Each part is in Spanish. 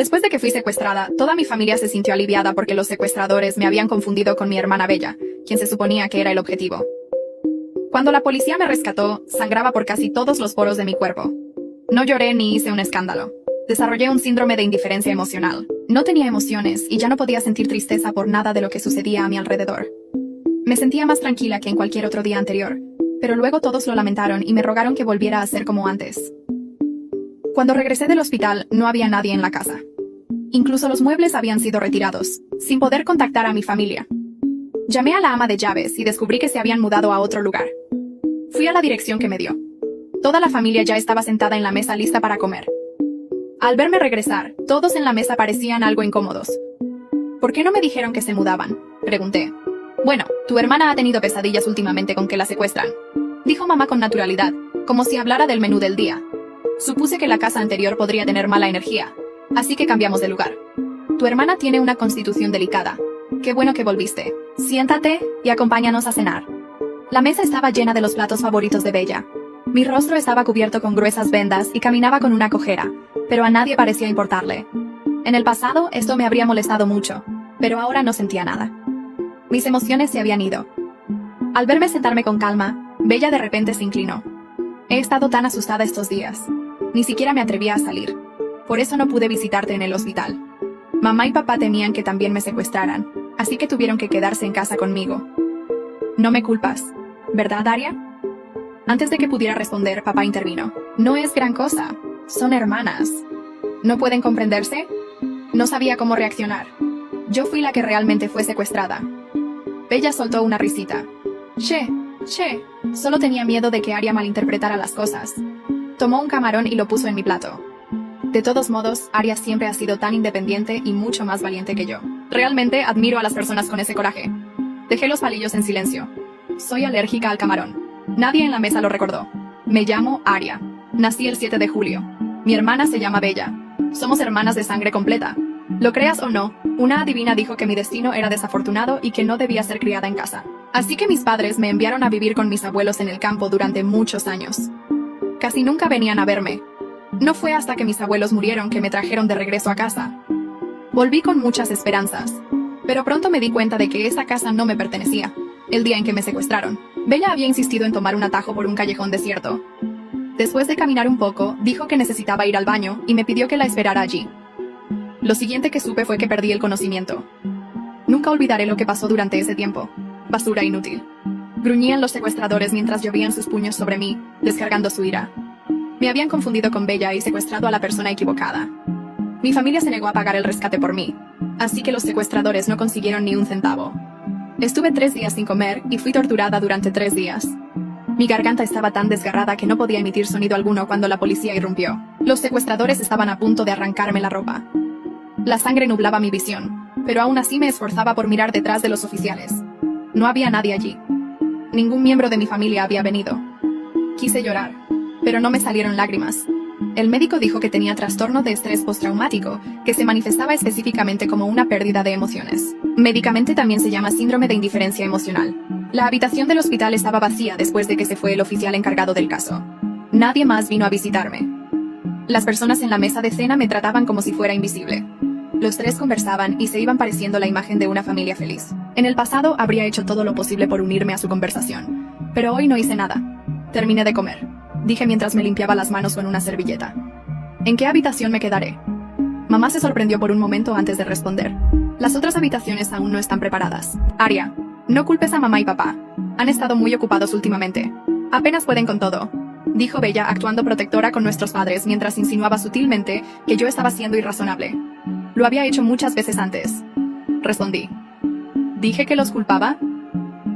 Después de que fui secuestrada, toda mi familia se sintió aliviada porque los secuestradores me habían confundido con mi hermana Bella, quien se suponía que era el objetivo. Cuando la policía me rescató, sangraba por casi todos los poros de mi cuerpo. No lloré ni hice un escándalo. Desarrollé un síndrome de indiferencia emocional. No tenía emociones y ya no podía sentir tristeza por nada de lo que sucedía a mi alrededor. Me sentía más tranquila que en cualquier otro día anterior, pero luego todos lo lamentaron y me rogaron que volviera a ser como antes. Cuando regresé del hospital, no había nadie en la casa. Incluso los muebles habían sido retirados, sin poder contactar a mi familia. Llamé a la ama de llaves y descubrí que se habían mudado a otro lugar. Fui a la dirección que me dio. Toda la familia ya estaba sentada en la mesa lista para comer. Al verme regresar, todos en la mesa parecían algo incómodos. ¿Por qué no me dijeron que se mudaban?, pregunté. Bueno, tu hermana ha tenido pesadillas últimamente con que la secuestran, dijo mamá con naturalidad, como si hablara del menú del día. Supuse que la casa anterior podría tener mala energía, así que cambiamos de lugar. Tu hermana tiene una constitución delicada. Qué bueno que volviste. Siéntate y acompáñanos a cenar. La mesa estaba llena de los platos favoritos de Bella. Mi rostro estaba cubierto con gruesas vendas y caminaba con una cojera, pero a nadie parecía importarle. En el pasado esto me habría molestado mucho, pero ahora no sentía nada. Mis emociones se habían ido. Al verme sentarme con calma, Bella de repente se inclinó. He estado tan asustada estos días. Ni siquiera me atrevía a salir. Por eso no pude visitarte en el hospital. Mamá y papá temían que también me secuestraran, así que tuvieron que quedarse en casa conmigo. No me culpas, ¿verdad, Aria? Antes de que pudiera responder, papá intervino. No es gran cosa. Son hermanas. ¿No pueden comprenderse? No sabía cómo reaccionar. Yo fui la que realmente fue secuestrada. Bella soltó una risita. Che, solo tenía miedo de que Aria malinterpretara las cosas. Tomó un camarón y lo puso en mi plato. De todos modos, Aria siempre ha sido tan independiente y mucho más valiente que yo. Realmente admiro a las personas con ese coraje. Dejé los palillos en silencio. Soy alérgica al camarón. Nadie en la mesa lo recordó. Me llamo Aria. Nací el 7 de julio. Mi hermana se llama Bella. Somos hermanas de sangre completa. Lo creas o no, una adivina dijo que mi destino era desafortunado y que no debía ser criada en casa. Así que mis padres me enviaron a vivir con mis abuelos en el campo durante muchos años. Casi nunca venían a verme. No fue hasta que mis abuelos murieron que me trajeron de regreso a casa. Volví con muchas esperanzas, pero pronto me di cuenta de que esa casa no me pertenecía. El día en que me secuestraron, Bella había insistido en tomar un atajo por un callejón desierto. Después de caminar un poco, dijo que necesitaba ir al baño y me pidió que la esperara allí. Lo siguiente que supe fue que perdí el conocimiento. Nunca olvidaré lo que pasó durante ese tiempo. Basura inútil. Gruñían los secuestradores mientras llovían sus puños sobre mí, descargando su ira. Me habían confundido con Bella y secuestrado a la persona equivocada. Mi familia se negó a pagar el rescate por mí, así que los secuestradores no consiguieron ni un centavo. Estuve 3 días sin comer y fui torturada durante 3 días. Mi garganta estaba tan desgarrada que no podía emitir sonido alguno cuando la policía irrumpió. Los secuestradores estaban a punto de arrancarme la ropa. La sangre nublaba mi visión, pero aún así me esforzaba por mirar detrás de los oficiales. No había nadie allí. Ningún miembro de mi familia había venido. Quise llorar, pero no me salieron lágrimas. El médico dijo que tenía trastorno de estrés postraumático, que se manifestaba específicamente como una pérdida de emociones. Médicamente también se llama síndrome de indiferencia emocional. La habitación del hospital estaba vacía después de que se fue el oficial encargado del caso. Nadie más vino a visitarme. Las personas en la mesa de cena me trataban como si fuera invisible. Los 3 conversaban y se iban pareciendo la imagen de una familia feliz. En el pasado habría hecho todo lo posible por unirme a su conversación, pero hoy no hice nada. Terminé de comer, dije mientras me limpiaba las manos con una servilleta. ¿En qué habitación me quedaré? Mamá se sorprendió por un momento antes de responder. Las otras habitaciones aún no están preparadas. Aria, no culpes a mamá y papá. Han estado muy ocupados últimamente. Apenas pueden con todo, dijo Bella actuando protectora con nuestros padres mientras insinuaba sutilmente que yo estaba siendo irrazonable. Lo había hecho muchas veces antes. Respondí. ¿Dije que los culpaba?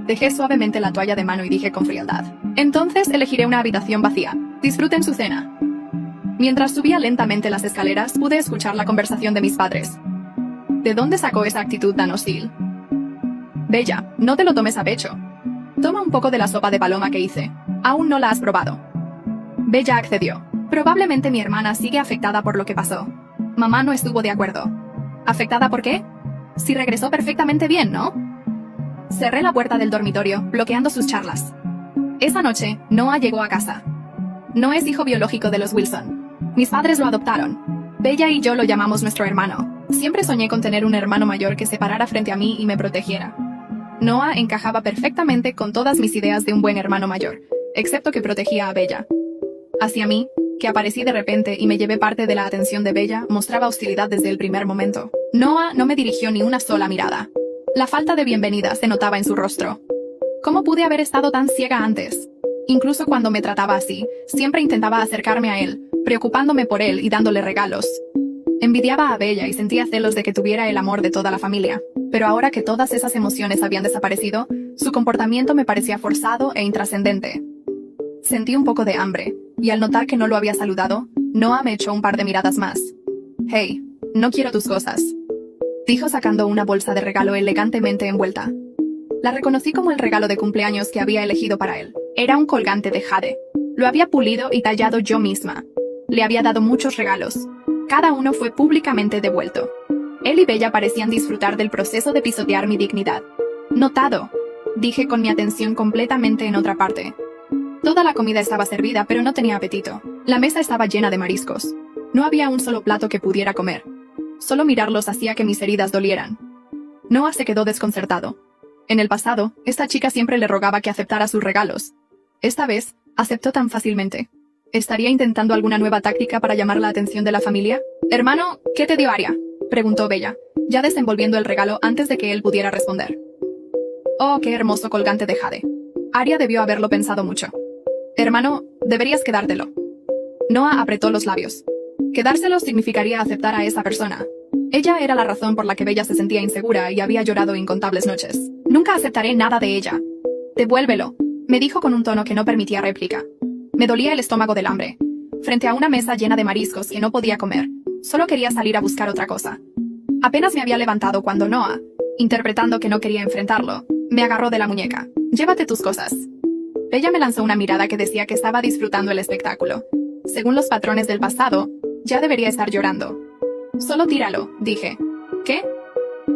Dejé suavemente la toalla de mano y dije con frialdad. Entonces elegiré una habitación vacía. Disfruten su cena. Mientras subía lentamente las escaleras, pude escuchar la conversación de mis padres. ¿De dónde sacó esa actitud tan hostil? Bella, no te lo tomes a pecho. Toma un poco de la sopa de paloma que hice. Aún no la has probado. Bella accedió. Probablemente mi hermana sigue afectada por lo que pasó. Mamá no estuvo de acuerdo. ¿Afectada por qué? Si regresó perfectamente bien, ¿no? Cerré la puerta del dormitorio, bloqueando sus charlas. Esa noche, Noah llegó a casa. No es hijo biológico de los Wilson. Mis padres lo adoptaron. Bella y yo lo llamamos nuestro hermano. Siempre soñé con tener un hermano mayor que se parara frente a mí y me protegiera. Noah encajaba perfectamente con todas mis ideas de un buen hermano mayor, excepto que protegía a Bella. Hacia mí, que aparecí de repente y me llevé parte de la atención de Bella, mostraba hostilidad desde el primer momento. Noah no me dirigió ni una sola mirada. La falta de bienvenida se notaba en su rostro. ¿Cómo pude haber estado tan ciega antes? Incluso cuando me trataba así, siempre intentaba acercarme a él, preocupándome por él y dándole regalos. Envidiaba a Bella y sentía celos de que tuviera el amor de toda la familia. Pero ahora que todas esas emociones habían desaparecido, su comportamiento me parecía forzado e intrascendente. Sentí un poco de hambre, y al notar que no lo había saludado, Noah me echó un par de miradas más. «Hey, no quiero tus cosas», dijo sacando una bolsa de regalo elegantemente envuelta. La reconocí como el regalo de cumpleaños que había elegido para él. Era un colgante de jade. Lo había pulido y tallado yo misma. Le había dado muchos regalos. Cada uno fue públicamente devuelto. Él y Bella parecían disfrutar del proceso de pisotear mi dignidad. «Notado», dije con mi atención completamente en otra parte. Toda la comida estaba servida, pero no tenía apetito. La mesa estaba llena de mariscos. No había un solo plato que pudiera comer. Solo mirarlos hacía que mis heridas dolieran. Noah se quedó desconcertado. En el pasado, esta chica siempre le rogaba que aceptara sus regalos. Esta vez, aceptó tan fácilmente. ¿Estaría intentando alguna nueva táctica para llamar la atención de la familia? «Hermano, ¿qué te dio Aria?», preguntó Bella, ya desenvolviendo el regalo antes de que él pudiera responder. «Oh, qué hermoso colgante de jade». Aria debió haberlo pensado mucho. «Hermano, deberías quedártelo». Noah apretó los labios. Quedárselo significaría aceptar a esa persona. Ella era la razón por la que Bella se sentía insegura y había llorado incontables noches. «Nunca aceptaré nada de ella». «Devuélvelo», me dijo con un tono que no permitía réplica. Me dolía el estómago del hambre. Frente a una mesa llena de mariscos que no podía comer, solo quería salir a buscar otra cosa. Apenas me había levantado cuando Noah, interpretando que no quería enfrentarlo, me agarró de la muñeca. «Llévate tus cosas». Bella me lanzó una mirada que decía que estaba disfrutando el espectáculo. Según los patrones del pasado, ya debería estar llorando. «Solo tíralo», dije. «¿Qué?».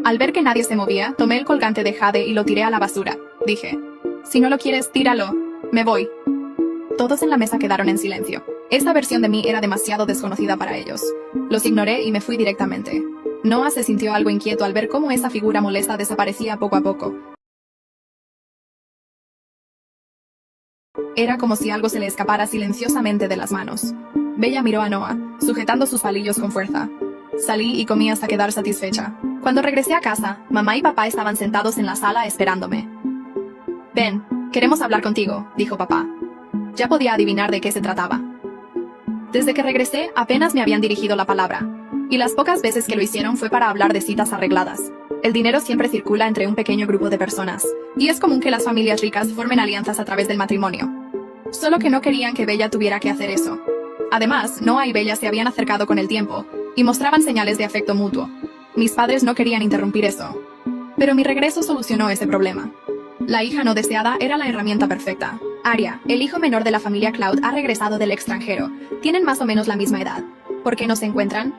Al ver que nadie se movía, tomé el colgante de jade y lo tiré a la basura. Dije: «Si no lo quieres, tíralo. Me voy». Todos en la mesa quedaron en silencio. Esta versión de mí era demasiado desconocida para ellos. Los ignoré y me fui directamente. Noah se sintió algo inquieto al ver cómo esa figura molesta desaparecía poco a poco. Era como si algo se le escapara silenciosamente de las manos. Bella miró a Noah, sujetando sus palillos con fuerza. Salí y comí hasta quedar satisfecha. Cuando regresé a casa, mamá y papá estaban sentados en la sala esperándome. «Ven, queremos hablar contigo», dijo papá. Ya podía adivinar de qué se trataba. Desde que regresé, apenas me habían dirigido la palabra. Y las pocas veces que lo hicieron fue para hablar de citas arregladas. El dinero siempre circula entre un pequeño grupo de personas, y es común que las familias ricas formen alianzas a través del matrimonio. Solo que no querían que Bella tuviera que hacer eso. Además, Noah y Bella se habían acercado con el tiempo, y mostraban señales de afecto mutuo. Mis padres no querían interrumpir eso. Pero mi regreso solucionó ese problema. La hija no deseada era la herramienta perfecta. Aria, el hijo menor de la familia Cloud, ha regresado del extranjero. Tienen más o menos la misma edad. ¿Por qué no se encuentran?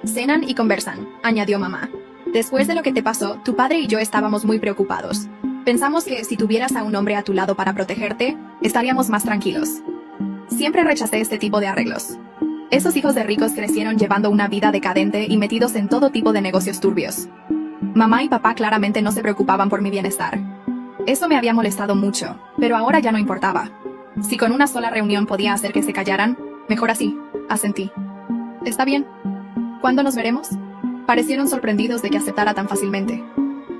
Cenan y conversan, añadió mamá. Después de lo que te pasó, tu padre y yo estábamos muy preocupados. Pensamos que si tuvieras a un hombre a tu lado para protegerte, estaríamos más tranquilos. Siempre rechacé este tipo de arreglos. Esos hijos de ricos crecieron llevando una vida decadente y metidos en todo tipo de negocios turbios. Mamá y papá claramente no se preocupaban por mi bienestar. Eso me había molestado mucho, pero ahora ya no importaba. Si con una sola reunión podía hacer que se callaran, mejor así, asentí. ¿Está bien? ¿Cuándo nos veremos? Parecieron sorprendidos de que aceptara tan fácilmente.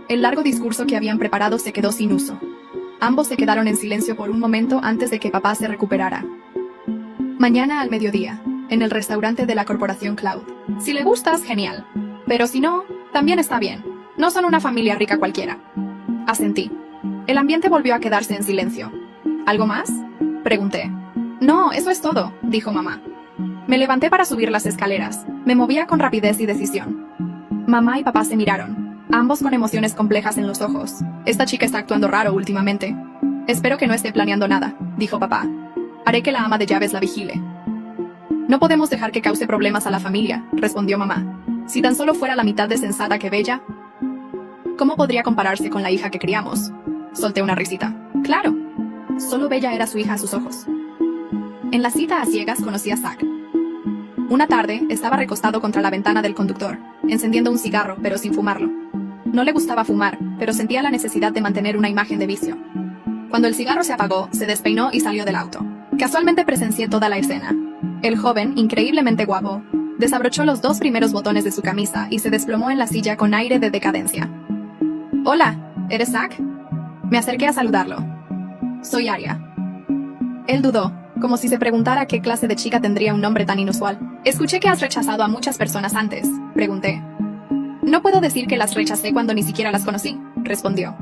El largo discurso que habían preparado se quedó sin uso. Ambos se quedaron en silencio por un momento antes de que papá se recuperara. «Mañana al mediodía, en el restaurante de la corporación Cloud. Si le gustas, genial. Pero si no, también está bien. No son una familia rica cualquiera». Asentí. El ambiente volvió a quedarse en silencio. «¿Algo más?», pregunté. «No, eso es todo», dijo mamá. Me levanté para subir las escaleras. Me movía con rapidez y decisión. Mamá y papá se miraron, ambos con emociones complejas en los ojos. «Esta chica está actuando raro últimamente». «Espero que no esté planeando nada», dijo papá. «Haré que la ama de llaves la vigile». «No podemos dejar que cause problemas a la familia», respondió mamá. «Si tan solo fuera la mitad de sensata que Bella, ¿cómo podría compararse con la hija que criamos?». Solté una risita. «Claro, solo Bella era su hija a sus ojos». En la cita a ciegas conocí a Zack. Una tarde, estaba recostado contra la ventana del conductor, encendiendo un cigarro, pero sin fumarlo. No le gustaba fumar, pero sentía la necesidad de mantener una imagen de vicio. Cuando el cigarro se apagó, se despeinó y salió del auto. Casualmente presencié toda la escena. El joven, increíblemente guapo, desabrochó los 2 primeros botones de su camisa y se desplomó en la silla con aire de decadencia. «Hola, ¿eres Zack?» Me acerqué a saludarlo. «Soy Aria». Él dudó, como si se preguntara qué clase de chica tendría un nombre tan inusual. «Escuché que has rechazado a muchas personas antes», pregunté. «No puedo decir que las rechacé cuando ni siquiera las conocí», respondió.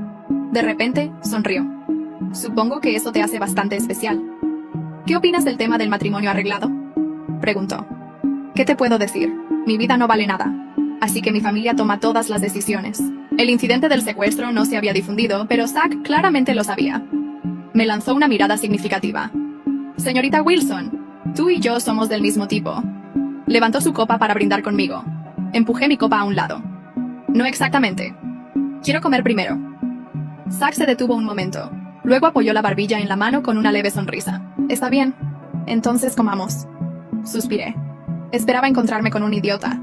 De repente, sonrió. «Supongo que eso te hace bastante especial». «¿Qué opinas del tema del matrimonio arreglado?», preguntó. «¿Qué te puedo decir? Mi vida no vale nada. Así que mi familia toma todas las decisiones». El incidente del secuestro no se había difundido, pero Zack claramente lo sabía. Me lanzó una mirada significativa. «Señorita Wilson, tú y yo somos del mismo tipo». Levantó su copa para brindar conmigo. Empujé mi copa a un lado. «No exactamente. Quiero comer primero». Zack se detuvo un momento. Luego apoyó la barbilla en la mano con una leve sonrisa. «Está bien. Entonces comamos». Suspiré. Esperaba encontrarme con un idiota.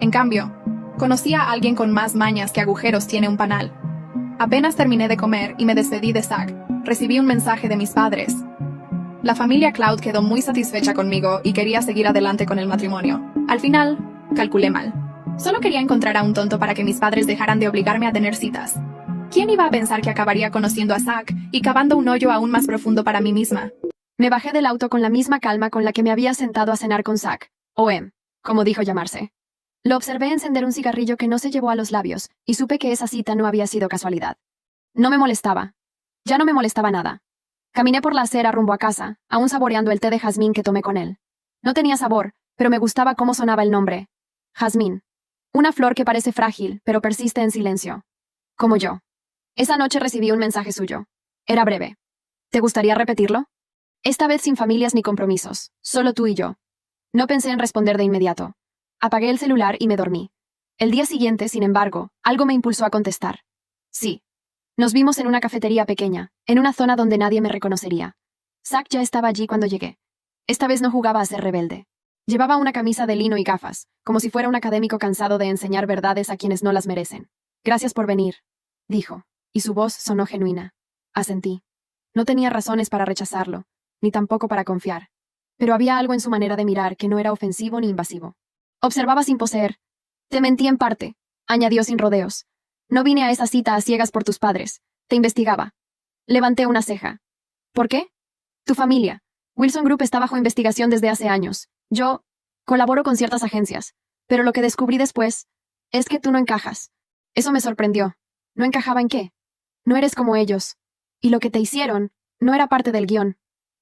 En cambio, conocía a alguien con más mañas que agujeros tiene un panal. Apenas terminé de comer y me despedí de Zack, recibí un mensaje de mis padres. La familia Cloud quedó muy satisfecha conmigo y quería seguir adelante con el matrimonio. Al final, calculé mal. Solo quería encontrar a un tonto para que mis padres dejaran de obligarme a tener citas. ¿Quién iba a pensar que acabaría conociendo a Zack y cavando un hoyo aún más profundo para mí misma? Me bajé del auto con la misma calma con la que me había sentado a cenar con Zack, o como dijo llamarse. Lo observé encender un cigarrillo que no se llevó a los labios, y supe que esa cita no había sido casualidad. No me molestaba. Ya no me molestaba nada. Caminé por la acera rumbo a casa, aún saboreando el té de jazmín que tomé con él. No tenía sabor, pero me gustaba cómo sonaba el nombre. Jazmín. Una flor que parece frágil, pero persiste en silencio. Como yo. Esa noche recibí un mensaje suyo. Era breve. ¿Te gustaría repetirlo? Esta vez sin familias ni compromisos, solo tú y yo. No pensé en responder de inmediato. Apagué el celular y me dormí. El día siguiente, sin embargo, algo me impulsó a contestar. Sí. Nos vimos en una cafetería pequeña, en una zona donde nadie me reconocería. Zack ya estaba allí cuando llegué. Esta vez no jugaba a ser rebelde. Llevaba una camisa de lino y gafas, como si fuera un académico cansado de enseñar verdades a quienes no las merecen. «Gracias por venir», dijo, y su voz sonó genuina. Asentí. No tenía razones para rechazarlo, ni tampoco para confiar. Pero había algo en su manera de mirar que no era ofensivo ni invasivo. Observaba sin poseer. «Te mentí en parte», añadió sin rodeos. «No vine a esa cita a ciegas por tus padres. Te investigaba». Levanté una ceja. «¿Por qué?» «Tu familia. Wilson Group está bajo investigación desde hace años. Yo colaboro con ciertas agencias. Pero lo que descubrí después es que tú no encajas». Eso me sorprendió. ¿No encajaba en qué? No eres como ellos. Y lo que te hicieron no era parte del guión.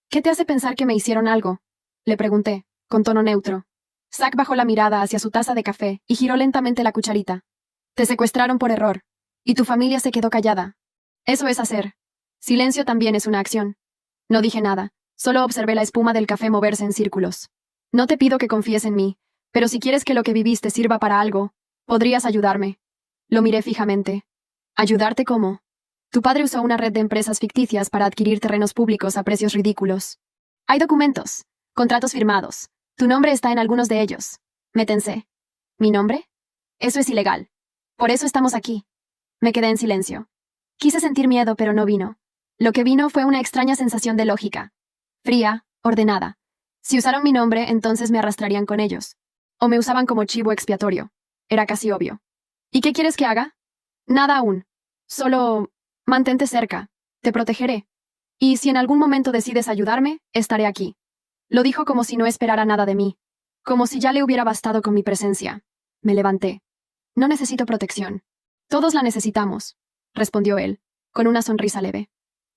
¿Qué te hace pensar que me hicieron algo?, le pregunté, con tono neutro. Zack bajó la mirada hacia su taza de café y giró lentamente la cucharita. Te secuestraron por error. Y tu familia se quedó callada. Eso es hacer. Silencio también es una acción. No dije nada, solo observé la espuma del café moverse en círculos. No te pido que confíes en mí, pero si quieres que lo que viviste sirva para algo, podrías ayudarme. Lo miré fijamente. ¿Ayudarte cómo? Tu padre usó una red de empresas ficticias para adquirir terrenos públicos a precios ridículos. Hay documentos, contratos firmados. Tu nombre está en algunos de ellos. Me tensé. ¿Mi nombre? Eso es ilegal. Por eso estamos aquí. Me quedé en silencio. Quise sentir miedo, pero no vino. Lo que vino fue una extraña sensación de lógica. Fría, ordenada. Si usaron mi nombre, entonces me arrastrarían con ellos. O me usaban como chivo expiatorio. Era casi obvio. ¿Y qué quieres que haga? Nada aún. Solo mantente cerca. Te protegeré. Y si en algún momento decides ayudarme, estaré aquí. Lo dijo como si no esperara nada de mí. Como si ya le hubiera bastado con mi presencia. Me levanté. No necesito protección. Todos la necesitamos, respondió él, con una sonrisa leve.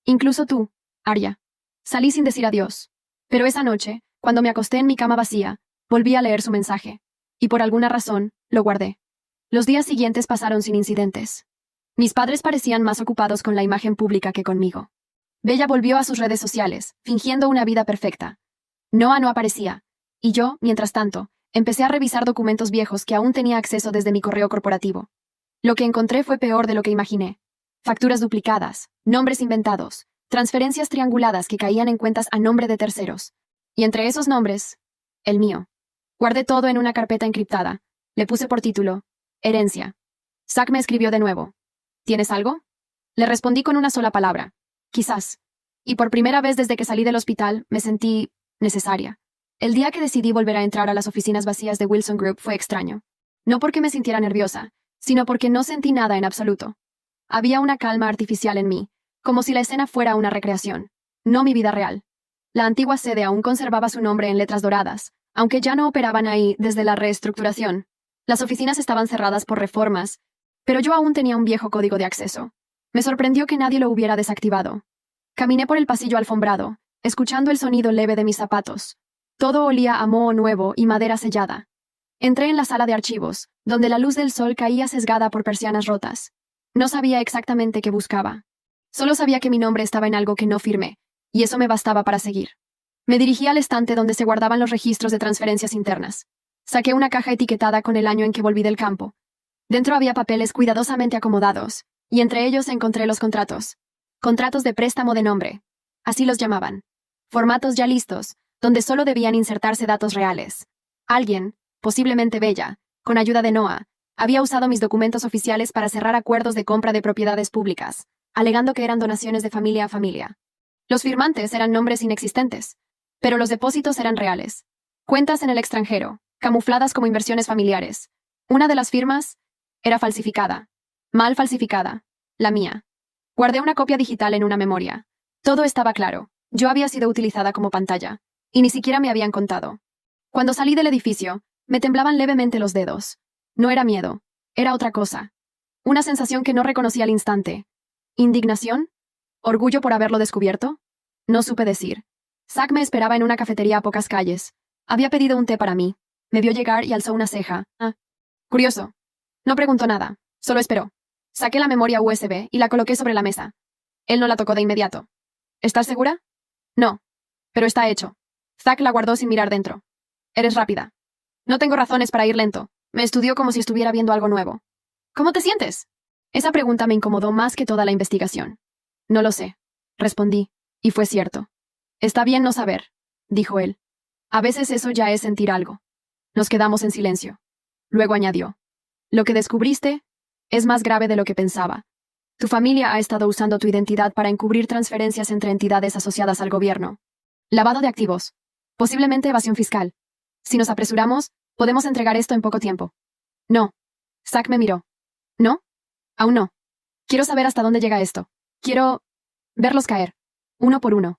Incluso tú, Aria. Salí sin decir adiós. Pero esa noche, cuando me acosté en mi cama vacía, volví a leer su mensaje. Y por alguna razón, lo guardé. Los días siguientes pasaron sin incidentes. Mis padres parecían más ocupados con la imagen pública que conmigo. Bella volvió a sus redes sociales, fingiendo una vida perfecta. Noah no aparecía. Y yo, mientras tanto, empecé a revisar documentos viejos que aún tenía acceso desde mi correo corporativo. Lo que encontré fue peor de lo que imaginé. Facturas duplicadas, nombres inventados, transferencias trianguladas que caían en cuentas a nombre de terceros. Y entre esos nombres, el mío. Guardé todo en una carpeta encriptada. Le puse por título, Herencia. Zack me escribió de nuevo. ¿Tienes algo? Le respondí con una sola palabra. Quizás. Y por primera vez desde que salí del hospital, me sentí necesaria. El día que decidí volver a entrar a las oficinas vacías de Wilson Group fue extraño. No porque me sintiera nerviosa, sino porque no sentí nada en absoluto. Había una calma artificial en mí, como si la escena fuera una recreación, no mi vida real. La antigua sede aún conservaba su nombre en letras doradas, aunque ya no operaban ahí desde la reestructuración. Las oficinas estaban cerradas por reformas, pero yo aún tenía un viejo código de acceso. Me sorprendió que nadie lo hubiera desactivado. Caminé por el pasillo alfombrado, escuchando el sonido leve de mis zapatos. Todo olía a moho nuevo y madera sellada. Entré en la sala de archivos, donde la luz del sol caía sesgada por persianas rotas. No sabía exactamente qué buscaba. Solo sabía que mi nombre estaba en algo que no firmé, y eso me bastaba para seguir. Me dirigí al estante donde se guardaban los registros de transferencias internas. Saqué una caja etiquetada con el año en que volví del campo. Dentro había papeles cuidadosamente acomodados, y entre ellos encontré los contratos. Contratos de préstamo de nombre. Así los llamaban. Formatos ya listos, donde solo debían insertarse datos reales. Alguien, posiblemente Bella, con ayuda de Noah, había usado mis documentos oficiales para cerrar acuerdos de compra de propiedades públicas, alegando que eran donaciones de familia a familia. Los firmantes eran nombres inexistentes, pero los depósitos eran reales. Cuentas en el extranjero, camufladas como inversiones familiares. Una de las firmas era falsificada. Mal falsificada. La mía. Guardé una copia digital en una memoria. Todo estaba claro. Yo había sido utilizada como pantalla, y ni siquiera me habían contado. Cuando salí del edificio, me temblaban levemente los dedos. No era miedo, era otra cosa. Una sensación que no reconocí al instante. ¿Indignación? ¿Orgullo por haberlo descubierto? No supe decir. Zack me esperaba en una cafetería a pocas calles. Había pedido un té para mí. Me vio llegar y alzó una ceja. Ah. Curioso. No preguntó nada, solo esperó. Saqué la memoria USB y la coloqué sobre la mesa. Él no la tocó de inmediato. ¿Estás segura? No. Pero está hecho. Zack la guardó sin mirar dentro. Eres rápida. No tengo razones para ir lento. Me estudió como si estuviera viendo algo nuevo. ¿Cómo te sientes? Esa pregunta me incomodó más que toda la investigación. No lo sé. Respondí, y fue cierto. Está bien no saber, dijo él. A veces eso ya es sentir algo. Nos quedamos en silencio. Luego añadió. Lo que descubriste es más grave de lo que pensaba. Tu familia ha estado usando tu identidad para encubrir transferencias entre entidades asociadas al gobierno. Lavado de activos. Posiblemente evasión fiscal. Si nos apresuramos, podemos entregar esto en poco tiempo. No. Zack me miró. ¿No? Aún no. Quiero saber hasta dónde llega esto. Quiero verlos caer. Uno por uno.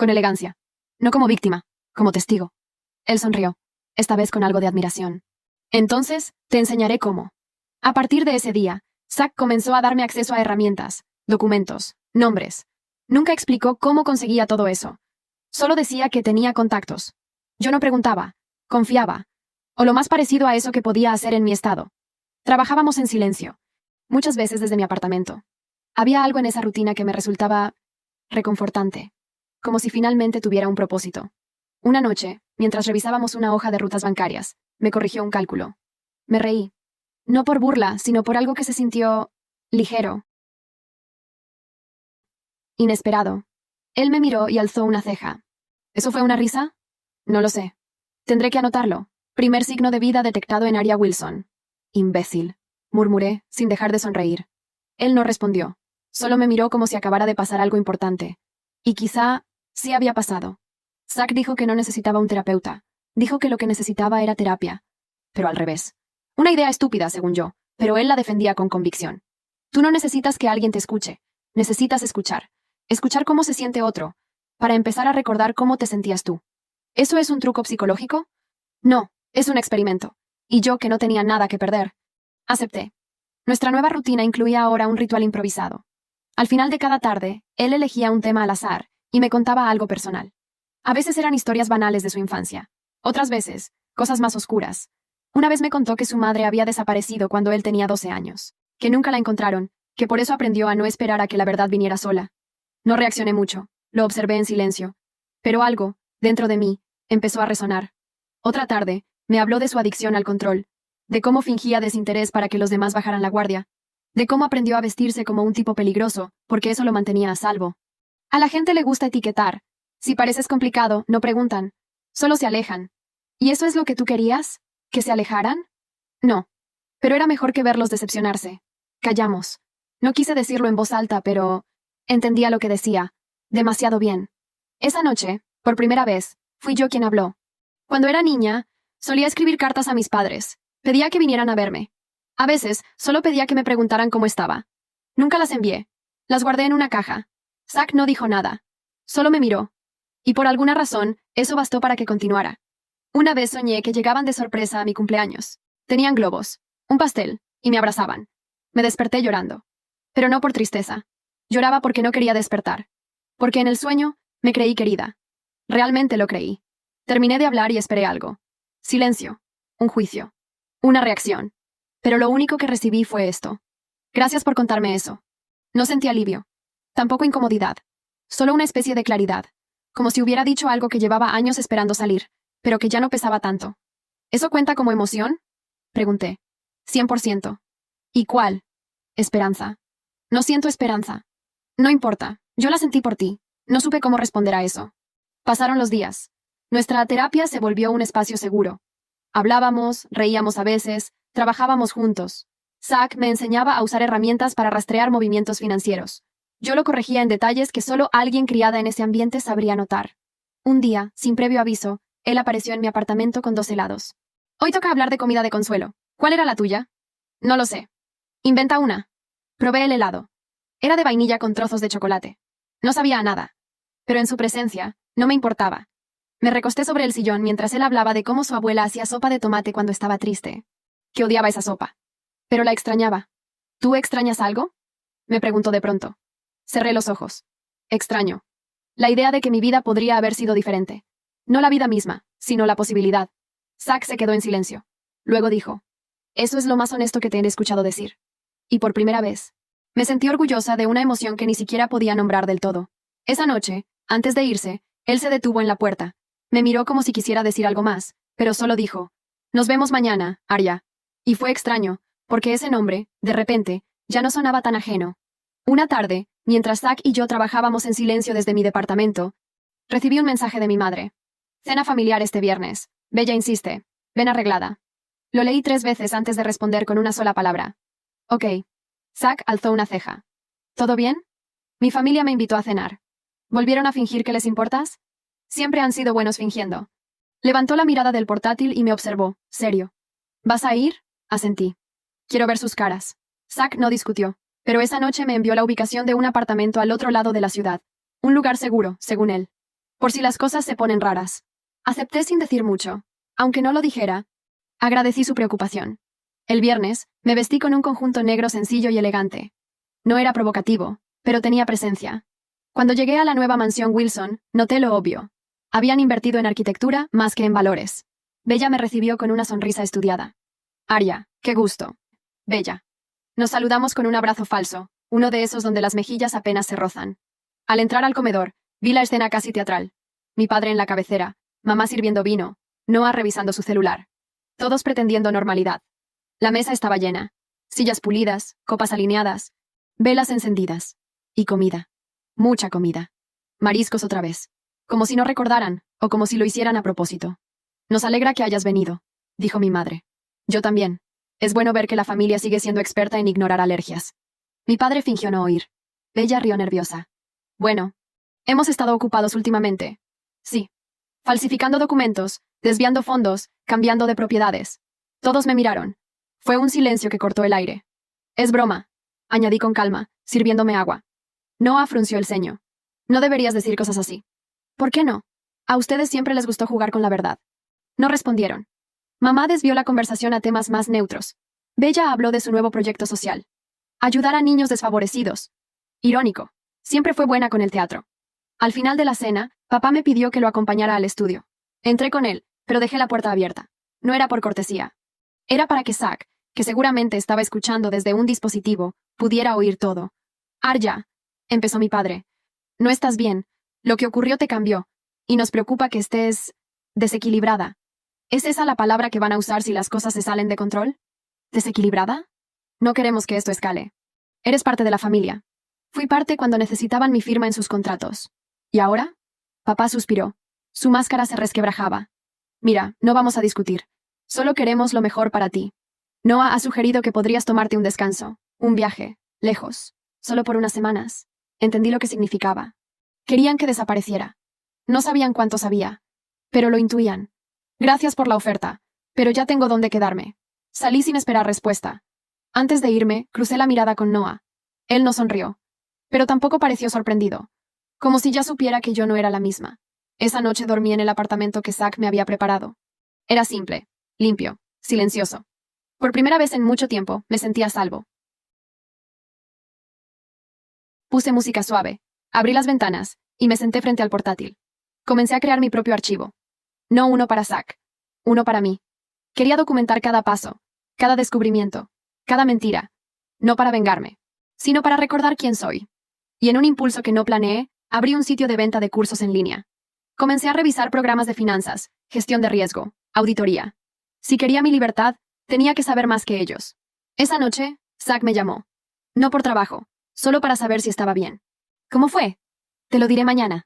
Con elegancia. No como víctima, como testigo. Él sonrió, esta vez con algo de admiración. Entonces, te enseñaré cómo. A partir de ese día, Zack comenzó a darme acceso a herramientas, documentos, nombres. Nunca explicó cómo conseguía todo eso. Solo decía que tenía contactos. Yo no preguntaba, confiaba, o lo más parecido a eso que podía hacer en mi estado. Trabajábamos en silencio, muchas veces desde mi apartamento. Había algo en esa rutina que me resultaba reconfortante, como si finalmente tuviera un propósito. Una noche, mientras revisábamos una hoja de rutas bancarias, me corrigió un cálculo. Me reí. No por burla, sino por algo que se sintió ligero. Inesperado. Él me miró y alzó una ceja. ¿Eso fue una risa? No lo sé. Tendré que anotarlo. Primer signo de vida detectado en área Wilson. Imbécil, murmuré, sin dejar de sonreír. Él no respondió. Solo me miró como si acabara de pasar algo importante. Y quizá sí había pasado. Zack dijo que no necesitaba un terapeuta. Dijo que lo que necesitaba era terapia. Pero al revés. Una idea estúpida, según yo, pero él la defendía con convicción. Tú no necesitas que alguien te escuche. Necesitas escuchar. Escuchar cómo se siente otro, para empezar a recordar cómo te sentías tú. ¿Eso es un truco psicológico? No, es un experimento. Y yo, que no tenía nada que perder, acepté. Nuestra nueva rutina incluía ahora un ritual improvisado. Al final de cada tarde, él elegía un tema al azar y me contaba algo personal. A veces eran historias banales de su infancia. Otras veces, cosas más oscuras. Una vez me contó que su madre había desaparecido cuando él tenía 12 años, que nunca la encontraron, que por eso aprendió a no esperar a que la verdad viniera sola. No reaccioné mucho, lo observé en silencio. Pero algo, dentro de mí, empezó a resonar. Otra tarde, me habló de su adicción al control, de cómo fingía desinterés para que los demás bajaran la guardia, de cómo aprendió a vestirse como un tipo peligroso, porque eso lo mantenía a salvo. A la gente le gusta etiquetar. Si pareces complicado, no preguntan. Solo se alejan. ¿Y eso es lo que tú querías? ¿Que se alejaran? No. Pero era mejor que verlos decepcionarse. Callamos. No quise decirlo en voz alta, pero entendía lo que decía. Demasiado bien. Esa noche, por primera vez, fui yo quien habló. Cuando era niña, solía escribir cartas a mis padres. Pedía que vinieran a verme. A veces, solo pedía que me preguntaran cómo estaba. Nunca las envié. Las guardé en una caja. Zack no dijo nada. Solo me miró. Y por alguna razón, eso bastó para que continuara. Una vez soñé que llegaban de sorpresa a mi cumpleaños. Tenían globos, un pastel, y me abrazaban. Me desperté llorando. Pero no por tristeza. Lloraba porque no quería despertar. Porque en el sueño, me creí querida. Realmente lo creí. Terminé de hablar y esperé algo. Silencio. Un juicio. Una reacción. Pero lo único que recibí fue esto. Gracias por contarme eso. No sentí alivio. Tampoco incomodidad. Solo una especie de claridad. Como si hubiera dicho algo que llevaba años esperando salir, pero que ya no pesaba tanto. ¿Eso cuenta como emoción? Pregunté. 100%. ¿Y cuál? Esperanza. No siento esperanza. No importa. Yo la sentí por ti. No supe cómo responder a eso. Pasaron los días. Nuestra terapia se volvió un espacio seguro. Hablábamos, reíamos a veces, trabajábamos juntos. Zack me enseñaba a usar herramientas para rastrear movimientos financieros. Yo lo corregía en detalles que solo alguien criada en ese ambiente sabría notar. Un día, sin previo aviso, él apareció en mi apartamento con 2 helados. Hoy toca hablar de comida de consuelo. ¿Cuál era la tuya? No lo sé. Inventa una. Probé el helado. Era de vainilla con trozos de chocolate. No sabía a nada. Pero en su presencia, no me importaba. Me recosté sobre el sillón mientras él hablaba de cómo su abuela hacía sopa de tomate cuando estaba triste. Que odiaba esa sopa. Pero la extrañaba. ¿Tú extrañas algo? Me preguntó de pronto. Cerré los ojos. Extraño. La idea de que mi vida podría haber sido diferente. No la vida misma, sino la posibilidad. Zack se quedó en silencio. Luego dijo. Eso es lo más honesto que te he escuchado decir. Y por primera vez, me sentí orgullosa de una emoción que ni siquiera podía nombrar del todo. Esa noche, antes de irse, él se detuvo en la puerta. Me miró como si quisiera decir algo más, pero solo dijo. Nos vemos mañana, Arya. Y fue extraño, porque ese nombre, de repente, ya no sonaba tan ajeno. Una tarde, mientras Zack y yo trabajábamos en silencio desde mi departamento, recibí un mensaje de mi madre. Cena familiar este viernes. Bella insiste. Ven arreglada. Lo leí 3 veces antes de responder con una sola palabra. Ok. Zack alzó una ceja. ¿Todo bien? Mi familia me invitó a cenar. ¿Volvieron a fingir que les importas? Siempre han sido buenos fingiendo. Levantó la mirada del portátil y me observó, serio. ¿Vas a ir? Asentí. Quiero ver sus caras. Zack no discutió, pero esa noche me envió la ubicación de un apartamento al otro lado de la ciudad. Un lugar seguro, según él. Por si las cosas se ponen raras. Acepté sin decir mucho. Aunque no lo dijera, agradecí su preocupación. El viernes, me vestí con un conjunto negro sencillo y elegante. No era provocativo, pero tenía presencia. Cuando llegué a la nueva mansión Wilson, noté lo obvio. Habían invertido en arquitectura más que en valores. Bella me recibió con una sonrisa estudiada. Arya, qué gusto. Bella. Nos saludamos con un abrazo falso, uno de esos donde las mejillas apenas se rozan. Al entrar al comedor, vi la escena casi teatral. Mi padre en la cabecera, mamá sirviendo vino, Noah revisando su celular. Todos pretendiendo normalidad. La mesa estaba llena. Sillas pulidas, copas alineadas, velas encendidas. Y comida. Mucha comida. Mariscos otra vez. Como si no recordaran, o como si lo hicieran a propósito. Nos alegra que hayas venido, dijo mi madre. Yo también. Es bueno ver que la familia sigue siendo experta en ignorar alergias. Mi padre fingió no oír. Bella rió nerviosa. Bueno. Hemos estado ocupados últimamente. Sí. Falsificando documentos, desviando fondos, cambiando de propiedades. Todos me miraron. Fue un silencio que cortó el aire. Es broma, añadí con calma, sirviéndome agua. Noah frunció el ceño. No deberías decir cosas así. ¿Por qué no? A ustedes siempre les gustó jugar con la verdad. No respondieron. Mamá desvió la conversación a temas más neutros. Bella habló de su nuevo proyecto social. Ayudar a niños desfavorecidos. Irónico. Siempre fue buena con el teatro. Al final de la cena, papá me pidió que lo acompañara al estudio. Entré con él, pero dejé la puerta abierta. No era por cortesía. Era para que Zack, que seguramente estaba escuchando desde un dispositivo, pudiera oír todo. Arya, empezó mi padre. No estás bien. Lo que ocurrió te cambió. Y nos preocupa que estés desequilibrada. ¿Es esa la palabra que van a usar si las cosas se salen de control? ¿Desequilibrada? No queremos que esto escale. Eres parte de la familia. Fui parte cuando necesitaban mi firma en sus contratos. ¿Y ahora? Papá suspiró. Su máscara se resquebrajaba. Mira, no vamos a discutir. Solo queremos lo mejor para ti. Noah ha sugerido que podrías tomarte un descanso, un viaje, lejos, solo por unas semanas. Entendí lo que significaba. Querían que desapareciera. No sabían cuánto sabía, pero lo intuían. Gracias por la oferta, pero ya tengo dónde quedarme. Salí sin esperar respuesta. Antes de irme, crucé la mirada con Noah. Él no sonrió, pero tampoco pareció sorprendido, como si ya supiera que yo no era la misma. Esa noche dormí en el apartamento que Zach me había preparado. Era simple, limpio, silencioso. Por primera vez en mucho tiempo, me sentía a salvo. Puse música suave, abrí las ventanas, y me senté frente al portátil. Comencé a crear mi propio archivo. No uno para Zach, uno para mí. Quería documentar cada paso, cada descubrimiento, cada mentira. No para vengarme, sino para recordar quién soy. Y en un impulso que no planeé, abrí un sitio de venta de cursos en línea. Comencé a revisar programas de finanzas, gestión de riesgo, auditoría. Si quería mi libertad, tenía que saber más que ellos. Esa noche, Zach me llamó. No por trabajo, solo para saber si estaba bien. ¿Cómo fue? Te lo diré mañana.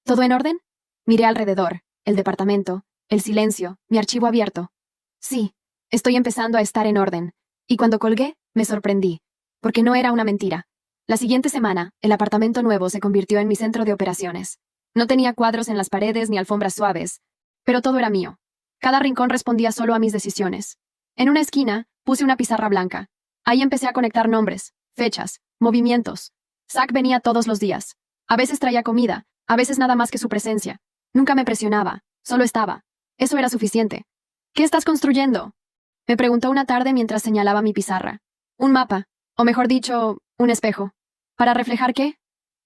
¿Todo en orden? Miré alrededor, el departamento, el silencio, mi archivo abierto. Sí, estoy empezando a estar en orden. Y cuando colgué, me sorprendí, porque no era una mentira. La siguiente semana, el apartamento nuevo se convirtió en mi centro de operaciones. No tenía cuadros en las paredes ni alfombras suaves, pero todo era mío. Cada rincón respondía solo a mis decisiones. En una esquina, puse una pizarra blanca. Ahí empecé a conectar nombres, fechas, movimientos. Zach venía todos los días. A veces traía comida, a veces nada más que su presencia. Nunca me presionaba, solo estaba. Eso era suficiente. ¿Qué estás construyendo? Me preguntó una tarde mientras señalaba mi pizarra. Un mapa, o mejor dicho, un espejo. ¿Para reflejar qué?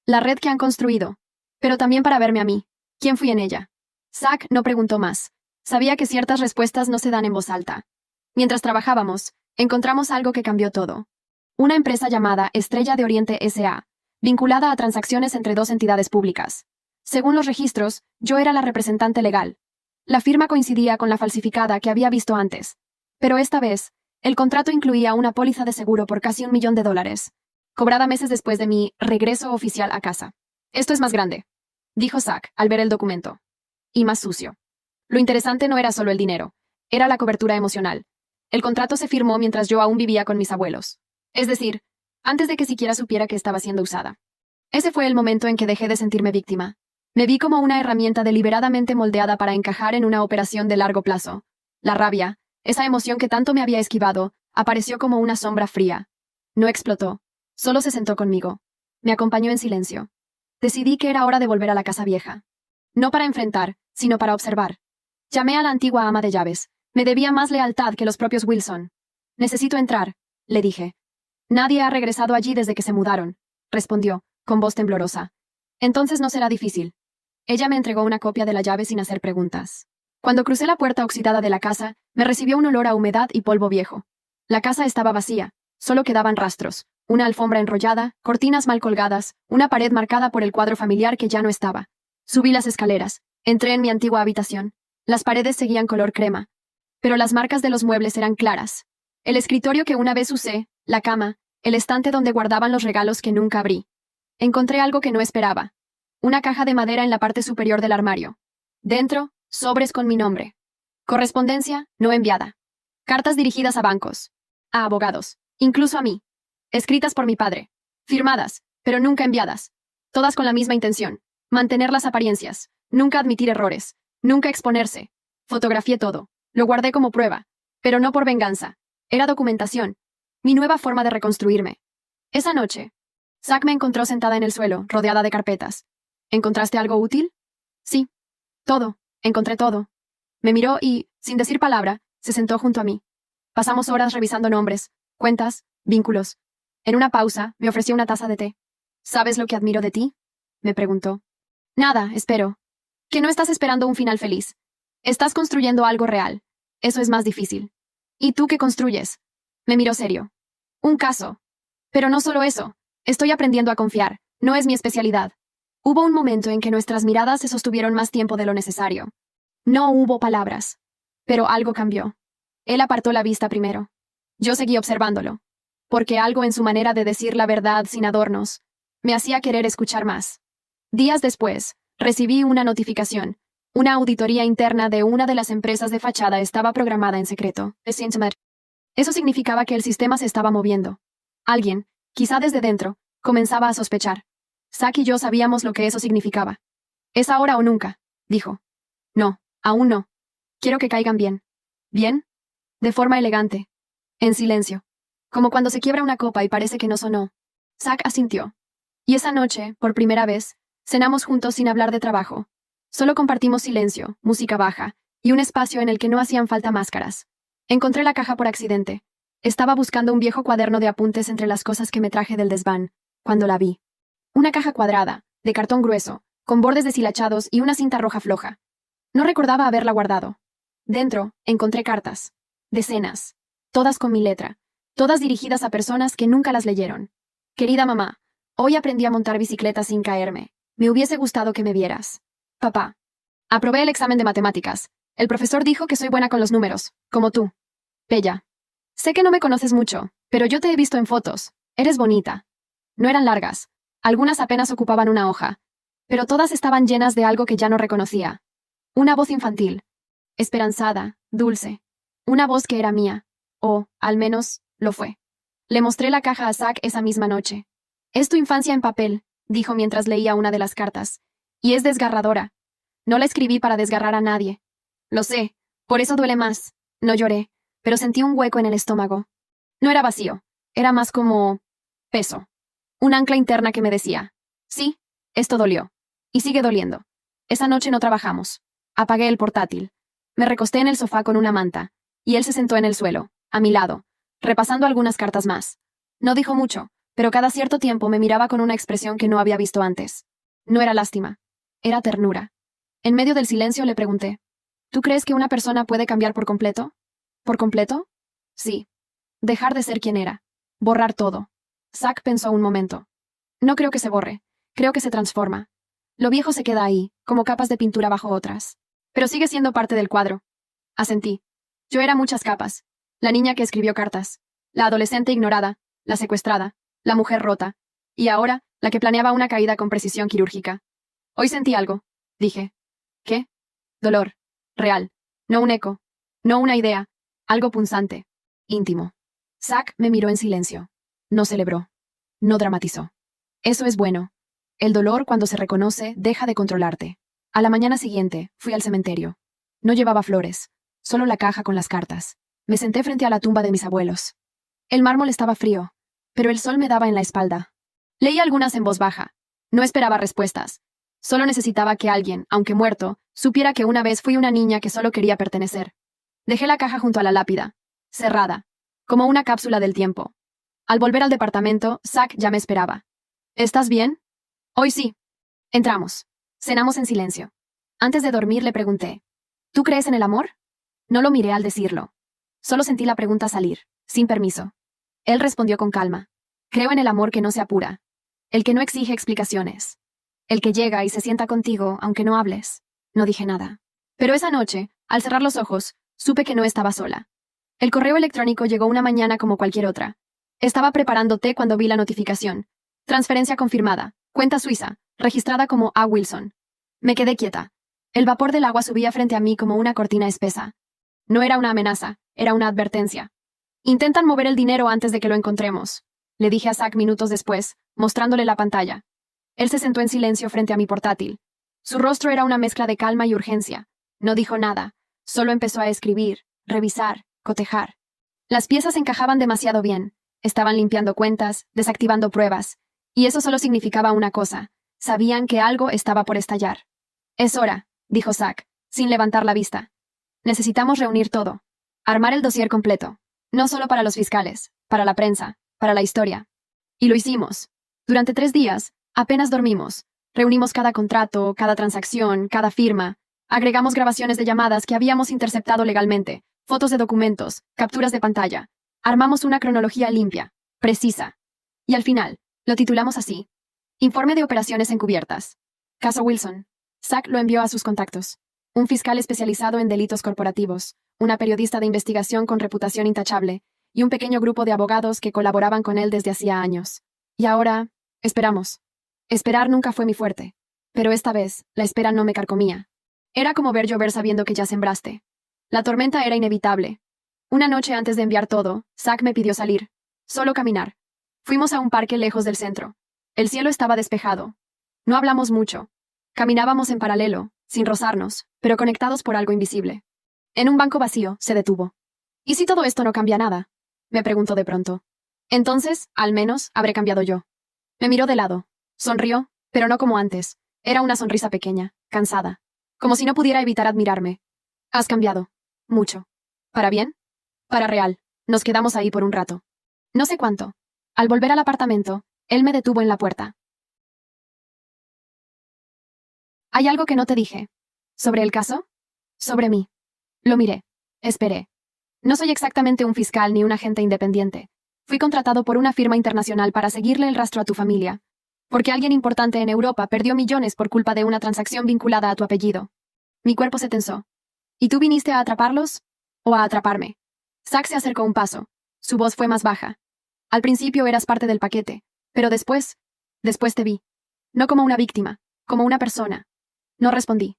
La red que han construido. Pero también para verme a mí. ¿Quién fui en ella? Zach no preguntó más. Sabía que ciertas respuestas no se dan en voz alta. Mientras trabajábamos, encontramos algo que cambió todo. Una empresa llamada Estrella de Oriente S.A., vinculada a transacciones entre dos entidades públicas. Según los registros, yo era la representante legal. La firma coincidía con la falsificada que había visto antes. Pero esta vez, el contrato incluía una póliza de seguro por casi $1 millón, cobrada meses después de mi regreso oficial a casa. Esto es más grande, dijo Zach al ver el documento. Y más sucio. Lo interesante no era solo el dinero, era la cobertura emocional. El contrato se firmó mientras yo aún vivía con mis abuelos. Es decir, antes de que siquiera supiera que estaba siendo usada. Ese fue el momento en que dejé de sentirme víctima. Me vi como una herramienta deliberadamente moldeada para encajar en una operación de largo plazo. La rabia, esa emoción que tanto me había esquivado, apareció como una sombra fría. No explotó, solo se sentó conmigo. Me acompañó en silencio. Decidí que era hora de volver a la casa vieja. No para enfrentar, sino para observar. Llamé a la antigua ama de llaves. Me debía más lealtad que los propios Wilson. Necesito entrar, le dije. Nadie ha regresado allí desde que se mudaron, respondió, con voz temblorosa. Entonces no será difícil. Ella me entregó una copia de la llave sin hacer preguntas. Cuando crucé la puerta oxidada de la casa, me recibió un olor a humedad y polvo viejo. La casa estaba vacía, solo quedaban rastros, una alfombra enrollada, cortinas mal colgadas, una pared marcada por el cuadro familiar que ya no estaba. Subí las escaleras, entré en mi antigua habitación. Las paredes seguían color crema, pero las marcas de los muebles eran claras. El escritorio que una vez usé, la cama, el estante donde guardaban los regalos que nunca abrí. Encontré algo que no esperaba. Una caja de madera en la parte superior del armario. Dentro, sobres con mi nombre. Correspondencia no enviada. Cartas dirigidas a bancos, a abogados, incluso a mí. Escritas por mi padre. Firmadas, pero nunca enviadas. Todas con la misma intención. Mantener las apariencias. Nunca admitir errores. Nunca exponerse. Fotografié todo. Lo guardé como prueba. Pero no por venganza. Era documentación. Mi nueva forma de reconstruirme. Esa noche, Zach me encontró sentada en el suelo, rodeada de carpetas. ¿Encontraste algo útil? Sí. Todo. Encontré todo. Me miró y, sin decir palabra, se sentó junto a mí. Pasamos horas revisando nombres, cuentas, vínculos. En una pausa, me ofreció una taza de té. ¿Sabes lo que admiro de ti? Me preguntó. Nada, espero. Que no estás esperando un final feliz. Estás construyendo algo real. Eso es más difícil. ¿Y tú qué construyes? Me miró serio. Un caso. Pero no solo eso. Estoy aprendiendo a confiar. No es mi especialidad. Hubo un momento en que nuestras miradas se sostuvieron más tiempo de lo necesario. No hubo palabras. Pero algo cambió. Él apartó la vista primero. Yo seguí observándolo. Porque algo en su manera de decir la verdad sin adornos me hacía querer escuchar más. Días después, recibí una notificación. Una auditoría interna de una de las empresas de fachada estaba programada en secreto. Eso significaba que el sistema se estaba moviendo. Alguien, quizá desde dentro, comenzaba a sospechar. Zack y yo sabíamos lo que eso significaba. «Es ahora o nunca», dijo. «No, aún no. Quiero que caigan bien». «¿Bien?» «De forma elegante. En silencio. Como cuando se quiebra una copa y parece que no sonó». Zack asintió. Y esa noche, por primera vez, cenamos juntos sin hablar de trabajo. Solo compartimos silencio, música baja, y un espacio en el que no hacían falta máscaras. Encontré la caja por accidente. Estaba buscando un viejo cuaderno de apuntes entre las cosas que me traje del desván, cuando la vi. Una caja cuadrada, de cartón grueso, con bordes deshilachados y una cinta roja floja. No recordaba haberla guardado. Dentro, encontré cartas. Decenas. Todas con mi letra. Todas dirigidas a personas que nunca las leyeron. «Querida mamá, hoy aprendí a montar bicicleta sin caerme. Me hubiese gustado que me vieras. Papá. Aprobé el examen de matemáticas. El profesor dijo que soy buena con los números, como tú. Bella. Sé que no me conoces mucho, pero yo te he visto en fotos. Eres bonita». No eran largas. Algunas apenas ocupaban una hoja. Pero todas estaban llenas de algo que ya no reconocía. Una voz infantil. Esperanzada, dulce. Una voz que era mía. O, al menos, lo fue. Le mostré la caja a Zack esa misma noche. «Es tu infancia en papel», dijo mientras leía una de las cartas. «Y es desgarradora. No la escribí para desgarrar a nadie. Lo sé, por eso duele más». No lloré, pero sentí un hueco en el estómago. No era vacío, era más como peso. Un ancla interna que me decía, sí, esto dolió. Y sigue doliendo. Esa noche no trabajamos. Apagué el portátil. Me recosté en el sofá con una manta, y él se sentó en el suelo, a mi lado, repasando algunas cartas más. No dijo mucho, pero cada cierto tiempo me miraba con una expresión que no había visto antes. No era lástima. Era ternura. En medio del silencio le pregunté, «¿Tú crees que una persona puede cambiar por completo?» «¿Por completo?» «Sí. Dejar de ser quien era. Borrar todo». Zack pensó un momento. «No creo que se borre. Creo que se transforma. Lo viejo se queda ahí, como capas de pintura bajo otras. Pero sigue siendo parte del cuadro». Asentí. Yo era muchas capas. La niña que escribió cartas. La adolescente ignorada. La secuestrada. La mujer rota. Y ahora, la que planeaba una caída con precisión quirúrgica. «Hoy sentí algo», dije. «¿Qué?» «Dolor. Real. No un eco. No una idea. Algo punzante. Íntimo». Zack me miró en silencio. No celebró. No dramatizó. Eso es bueno. El dolor, cuando se reconoce, deja de controlarte. A la mañana siguiente, fui al cementerio. No llevaba flores. Solo la caja con las cartas. Me senté frente a la tumba de mis abuelos. El mármol estaba frío, pero el sol me daba en la espalda. Leí algunas en voz baja. No esperaba respuestas. Solo necesitaba que alguien, aunque muerto, supiera que una vez fui una niña que solo quería pertenecer. Dejé la caja junto a la lápida, cerrada, como una cápsula del tiempo. Al volver al departamento, Zack ya me esperaba. «¿Estás bien?» «Hoy sí». Entramos. Cenamos en silencio. Antes de dormir le pregunté, «¿Tú crees en el amor?» No lo miré al decirlo. Solo sentí la pregunta salir, sin permiso. Él respondió con calma. «Creo en el amor que no se apura. El que no exige explicaciones. El que llega y se sienta contigo, aunque no hables». No dije nada. Pero esa noche, al cerrar los ojos, supe que no estaba sola. El correo electrónico llegó una mañana como cualquier otra. Estaba preparando té cuando vi la notificación. Transferencia confirmada. Cuenta suiza, registrada como A. Wilson. Me quedé quieta. El vapor del agua subía frente a mí como una cortina espesa. No era una amenaza, era una advertencia. «Intentan mover el dinero antes de que lo encontremos», le dije a Zack minutos después, mostrándole la pantalla. Él se sentó en silencio frente a mi portátil. Su rostro era una mezcla de calma y urgencia. No dijo nada, solo empezó a escribir, revisar, cotejar. Las piezas encajaban demasiado bien. Estaban limpiando cuentas, desactivando pruebas. Y eso solo significaba una cosa. Sabían que algo estaba por estallar. «Es hora», dijo Zack, sin levantar la vista. «Necesitamos reunir todo. Armar el dossier completo. No solo para los fiscales, para la prensa, para la historia». Y lo hicimos. Durante 3 días, apenas dormimos. Reunimos cada contrato, cada transacción, cada firma. Agregamos grabaciones de llamadas que habíamos interceptado legalmente, fotos de documentos, capturas de pantalla. Armamos una cronología limpia, precisa. Y al final, lo titulamos así. Informe de operaciones encubiertas. Caso Wilson. Zack lo envió a sus contactos. Un fiscal especializado en delitos corporativos, una periodista de investigación con reputación intachable, y un pequeño grupo de abogados que colaboraban con él desde hacía años. Y ahora, esperamos. Esperar nunca fue mi fuerte. Pero esta vez, la espera no me carcomía. Era como ver llover sabiendo que ya sembraste. La tormenta era inevitable. Una noche antes de enviar todo, Zack me pidió salir. Solo caminar. Fuimos a un parque lejos del centro. El cielo estaba despejado. No hablamos mucho. Caminábamos en paralelo, sin rozarnos, pero conectados por algo invisible. En un banco vacío, se detuvo. ¿Y si todo esto no cambia nada? Me preguntó de pronto. Entonces, al menos, habré cambiado yo. Me miró de lado. Sonrió, pero no como antes. Era una sonrisa pequeña, cansada. Como si no pudiera evitar admirarme. Has cambiado. Mucho. ¿Para bien? Para real. Nos quedamos ahí por un rato. No sé cuánto. Al volver al apartamento, él me detuvo en la puerta. ¿Hay algo que no te dije? ¿Sobre el caso? Sobre mí. Lo miré. Esperé. No soy exactamente un fiscal ni un agente independiente. Fui contratado por una firma internacional para seguirle el rastro a tu familia. Porque alguien importante en Europa perdió millones por culpa de una transacción vinculada a tu apellido. Mi cuerpo se tensó. ¿Y tú viniste a atraparlos? ¿O a atraparme? Zack se acercó un paso. Su voz fue más baja. Al principio eras parte del paquete, pero después te vi. No como una víctima, como una persona. No respondí.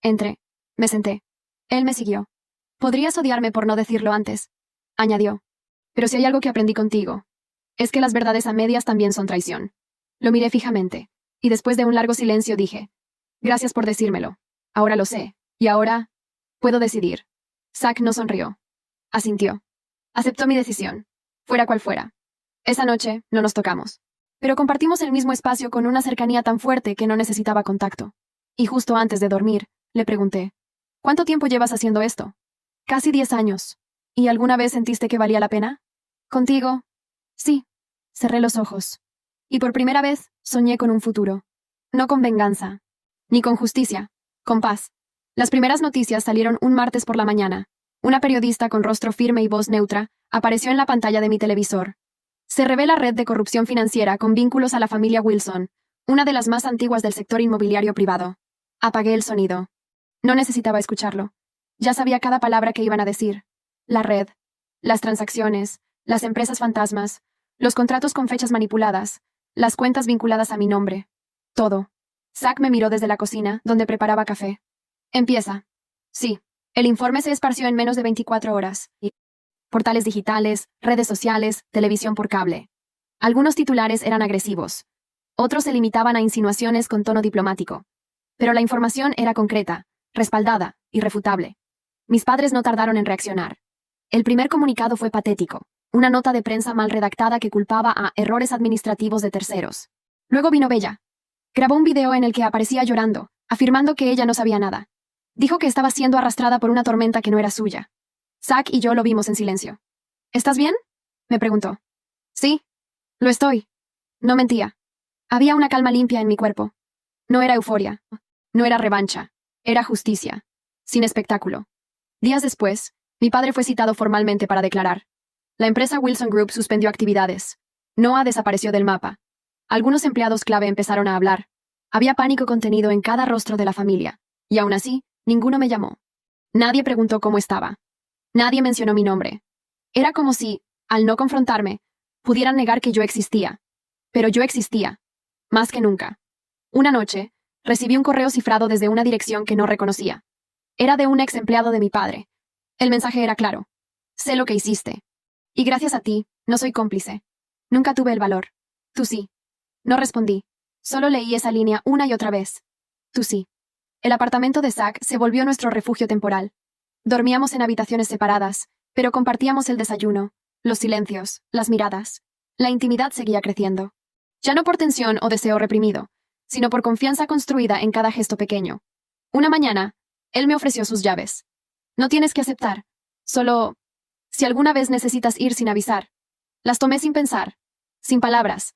Entré. Me senté. Él me siguió. Podrías odiarme por no decirlo antes, añadió. Pero si hay algo que aprendí contigo, es que las verdades a medias también son traición. Lo miré fijamente, y después de un largo silencio dije, gracias por decírmelo. Ahora lo sé, y ahora puedo decidir. Zack no sonrió. Asintió. Aceptó mi decisión, fuera cual fuera. Esa noche no nos tocamos. Pero compartimos el mismo espacio con una cercanía tan fuerte que no necesitaba contacto. Y justo antes de dormir, le pregunté, ¿cuánto tiempo llevas haciendo esto? Casi 10 años. ¿Y alguna vez sentiste que valía la pena? ¿Contigo? Sí. Cerré los ojos. Y por primera vez soñé con un futuro. No con venganza. Ni con justicia. Con paz. Las primeras noticias salieron un martes por la mañana. Una periodista con rostro firme y voz neutra apareció en la pantalla de mi televisor. Se revela red de corrupción financiera con vínculos a la familia Wilson, una de las más antiguas del sector inmobiliario privado. Apagué el sonido. No necesitaba escucharlo. Ya sabía cada palabra que iban a decir. La red, las transacciones, las empresas fantasmas, los contratos con fechas manipuladas, las cuentas vinculadas a mi nombre. Todo. Zack me miró desde la cocina, donde preparaba café. Empieza. Sí, el informe se esparció en menos de 24 horas. Portales digitales, redes sociales, televisión por cable. Algunos titulares eran agresivos. Otros se limitaban a insinuaciones con tono diplomático. Pero la información era concreta, respaldada, irrefutable. Mis padres no tardaron en reaccionar. El primer comunicado fue patético, una nota de prensa mal redactada que culpaba a errores administrativos de terceros. Luego vino Bella. Grabó un video en el que aparecía llorando, afirmando que ella no sabía nada. Dijo que estaba siendo arrastrada por una tormenta que no era suya. Zack y yo lo vimos en silencio. ¿Estás bien? Me preguntó. Sí. Lo estoy. No mentía. Había una calma limpia en mi cuerpo. No era euforia. No era revancha. Era justicia. Sin espectáculo. Días después, mi padre fue citado formalmente para declarar. La empresa Wilson Group suspendió actividades. Noah desapareció del mapa. Algunos empleados clave empezaron a hablar. Había pánico contenido en cada rostro de la familia. Y aún así, ninguno me llamó. Nadie preguntó cómo estaba. Nadie mencionó mi nombre. Era como si, al no confrontarme, pudieran negar que yo existía. Pero yo existía. Más que nunca. Una noche, recibí un correo cifrado desde una dirección que no reconocía. Era de un ex empleado de mi padre. El mensaje era claro. Sé lo que hiciste. Y gracias a ti, no soy cómplice. Nunca tuve el valor. Tú sí. No respondí. Solo leí esa línea una y otra vez. Tú sí. El apartamento de Zack se volvió nuestro refugio temporal. Dormíamos en habitaciones separadas, pero compartíamos el desayuno, los silencios, las miradas. La intimidad seguía creciendo. Ya no por tensión o deseo reprimido, sino por confianza construida en cada gesto pequeño. Una mañana, él me ofreció sus llaves. No tienes que aceptar. Solo, si alguna vez necesitas ir sin avisar. Las tomé sin pensar, sin palabras.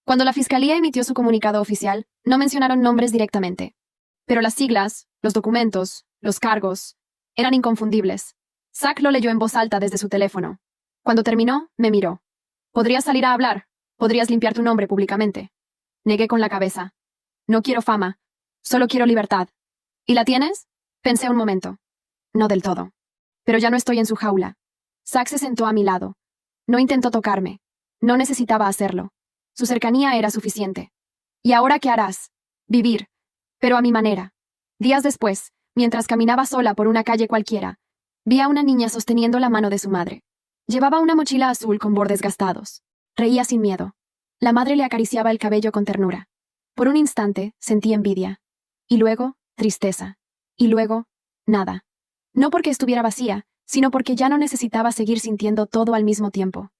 Cuando la fiscalía emitió su comunicado oficial, no mencionaron nombres directamente. Pero las siglas, los documentos, los cargos, eran inconfundibles. Zack lo leyó en voz alta desde su teléfono. Cuando terminó, me miró. Podrías salir a hablar. Podrías limpiar tu nombre públicamente. Negué con la cabeza. No quiero fama. Solo quiero libertad. ¿Y la tienes? Pensé un momento. No del todo. Pero ya no estoy en su jaula. Zack se sentó a mi lado. No intentó tocarme. No necesitaba hacerlo. Su cercanía era suficiente. ¿Y ahora qué harás? Vivir. Pero a mi manera. Días después, Mientras caminaba sola por una calle cualquiera, vi a una niña sosteniendo la mano de su madre. Llevaba una mochila azul con bordes gastados. Reía sin miedo. La madre le acariciaba el cabello con ternura. Por un instante sentí envidia. Y luego, tristeza. Y luego, nada. No porque estuviera vacía, sino porque ya no necesitaba seguir sintiendo todo al mismo tiempo.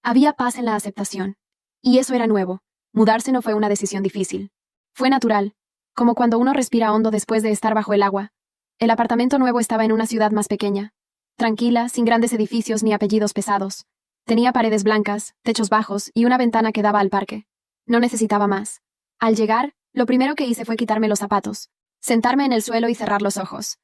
Había paz en la aceptación. Y eso era nuevo. Mudarse no fue una decisión difícil. Fue natural, como cuando uno respira hondo después de estar bajo el agua. El apartamento nuevo estaba en una ciudad más pequeña. Tranquila, sin grandes edificios ni apellidos pesados. Tenía paredes blancas, techos bajos y una ventana que daba al parque. No necesitaba más. Al llegar, lo primero que hice fue quitarme los zapatos, sentarme en el suelo y cerrar los ojos.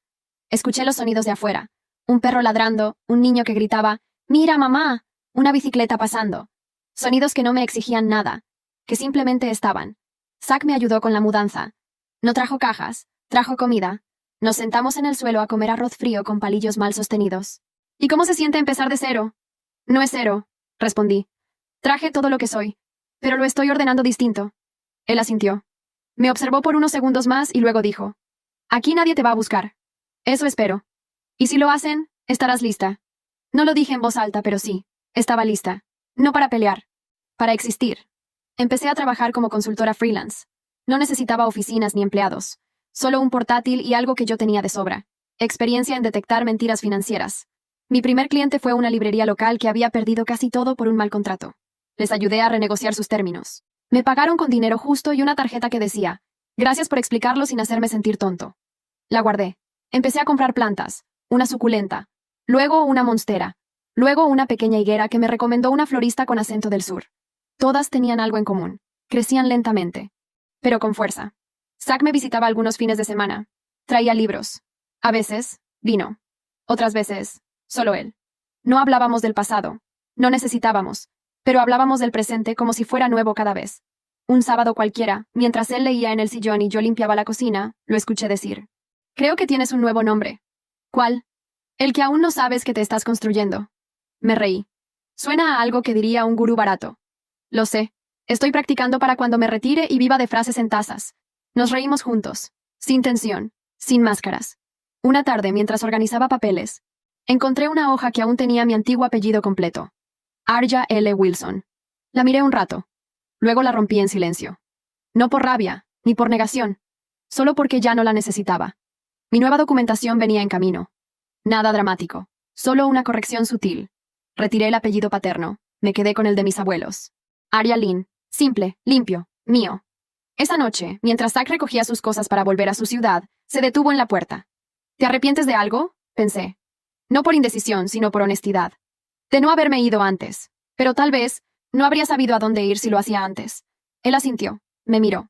Escuché los sonidos de afuera. Un perro ladrando, un niño que gritaba, «¡Mira, mamá!», una bicicleta pasando. Sonidos que no me exigían nada, que simplemente estaban. Zack me ayudó con la mudanza. No trajo cajas, trajo comida. Nos sentamos en el suelo a comer arroz frío con palillos mal sostenidos. ¿Y cómo se siente empezar de cero? No es cero, respondí. Traje todo lo que soy, pero lo estoy ordenando distinto. Él asintió. Me observó por unos segundos más y luego dijo, «Aquí nadie te va a buscar. Eso espero. Y si lo hacen, estarás lista». No lo dije en voz alta, pero sí, estaba lista. No para pelear, para existir. Empecé a trabajar como consultora freelance. No necesitaba oficinas ni empleados. Solo un portátil y algo que yo tenía de sobra. Experiencia en detectar mentiras financieras. Mi primer cliente fue una librería local que había perdido casi todo por un mal contrato. Les ayudé a renegociar sus términos. Me pagaron con dinero justo y una tarjeta que decía, «Gracias por explicarlo sin hacerme sentir tonto». La guardé. Empecé a comprar plantas, una suculenta, luego una monstera, luego una pequeña higuera que me recomendó una florista con acento del sur. Todas tenían algo en común. Crecían lentamente, pero con fuerza. Zack me visitaba algunos fines de semana. Traía libros. A veces, vino. Otras veces, solo él. No hablábamos del pasado. No necesitábamos. Pero hablábamos del presente como si fuera nuevo cada vez. Un sábado cualquiera, mientras él leía en el sillón y yo limpiaba la cocina, lo escuché decir. «Creo que tienes un nuevo nombre». «¿Cuál?» «El que aún no sabes que te estás construyendo». Me reí. Suena a algo que diría un gurú barato. Lo sé. Estoy practicando para cuando me retire y viva de frases en tazas. Nos reímos juntos. Sin tensión. Sin máscaras. Una tarde, mientras organizaba papeles, encontré una hoja que aún tenía mi antiguo apellido completo. Arya L. Wilson. La miré un rato. Luego la rompí en silencio. No por rabia, ni por negación. Solo porque ya no la necesitaba. Mi nueva documentación venía en camino. Nada dramático. Solo una corrección sutil. Retiré el apellido paterno. Me quedé con el de mis abuelos. Arya Lynn. Simple, limpio, mío. Esa noche, mientras Zack recogía sus cosas para volver a su ciudad, se detuvo en la puerta. ¿Te arrepientes de algo?, pensé. No por indecisión, sino por honestidad. De no haberme ido antes. Pero tal vez, no habría sabido a dónde ir si lo hacía antes. Él asintió. Me miró.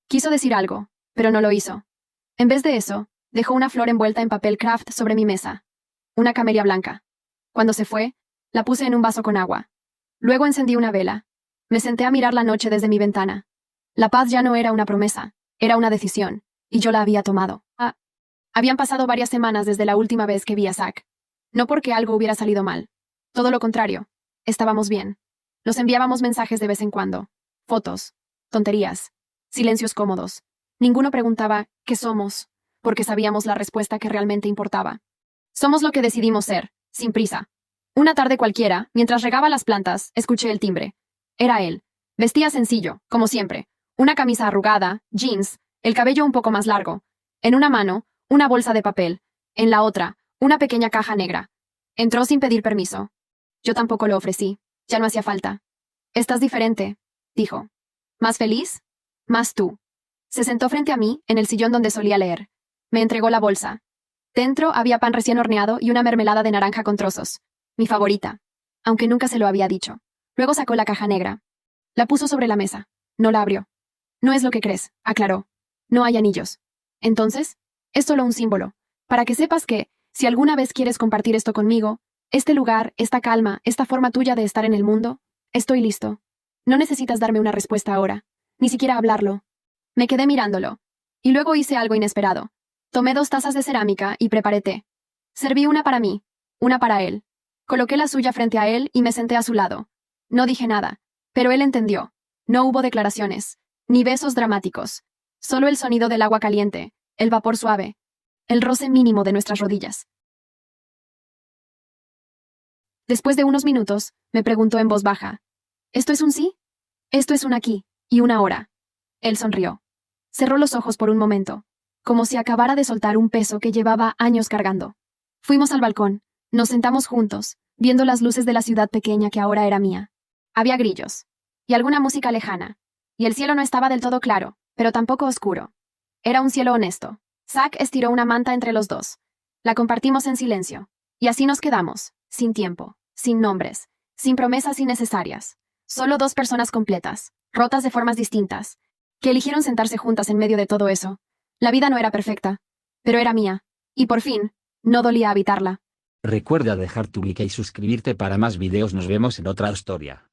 Quiso decir algo, pero no lo hizo. En vez de eso, dejó una flor envuelta en papel craft sobre mi mesa. Una camelia blanca. Cuando se fue, la puse en un vaso con agua. Luego encendí una vela. Me senté a mirar la noche desde mi ventana. La paz ya no era una promesa, era una decisión, y yo la había tomado. Habían pasado varias semanas desde la última vez que vi a Zack. No porque algo hubiera salido mal. Todo lo contrario. Estábamos bien. Nos enviábamos mensajes de vez en cuando. Fotos. Tonterías. Silencios cómodos. Ninguno preguntaba, ¿qué somos?, porque sabíamos la respuesta que realmente importaba. Somos lo que decidimos ser, sin prisa. Una tarde cualquiera, mientras regaba las plantas, escuché el timbre. Era él. Vestía sencillo, como siempre. Una camisa arrugada, jeans, el cabello un poco más largo. En una mano, una bolsa de papel. En la otra, una pequeña caja negra. Entró sin pedir permiso. Yo tampoco lo ofrecí. Ya no hacía falta. «Estás diferente», dijo. «¿Más feliz? Más tú». Se sentó frente a mí, en el sillón donde solía leer. Me entregó la bolsa. Dentro había pan recién horneado y una mermelada de naranja con trozos. Mi favorita. Aunque nunca se lo había dicho. Luego sacó la caja negra. La puso sobre la mesa. No la abrió. «No es lo que crees», aclaró. «No hay anillos». «Entonces, es solo un símbolo. Para que sepas que, si alguna vez quieres compartir esto conmigo, este lugar, esta calma, esta forma tuya de estar en el mundo, estoy listo. No necesitas darme una respuesta ahora. Ni siquiera hablarlo». Me quedé mirándolo. Y luego hice algo inesperado. Tomé 2 tazas de cerámica y preparé té. Serví una para mí, una para él. Coloqué la suya frente a él y me senté a su lado. No dije nada, pero él entendió. No hubo declaraciones, ni besos dramáticos. Solo el sonido del agua caliente, el vapor suave. el roce mínimo de nuestras rodillas. Después de unos minutos, me preguntó en voz baja, ¿esto es un sí? Esto es un aquí, y una ahora. Él sonrió. Cerró los ojos por un momento, como si acabara de soltar un peso que llevaba años cargando. Fuimos al balcón, nos sentamos juntos, viendo las luces de la ciudad pequeña que ahora era mía. Había grillos, y alguna música lejana, y el cielo no estaba del todo claro, pero tampoco oscuro. Era un cielo honesto. Zack estiró una manta entre los dos. La compartimos en silencio, y así nos quedamos, sin tiempo, sin nombres, sin promesas innecesarias. Solo dos personas completas, rotas de formas distintas, que eligieron sentarse juntas en medio de todo eso. La vida no era perfecta, pero era mía, y por fin, no dolía habitarla. Recuerda dejar tu like y suscribirte para más videos. Nos vemos en otra historia.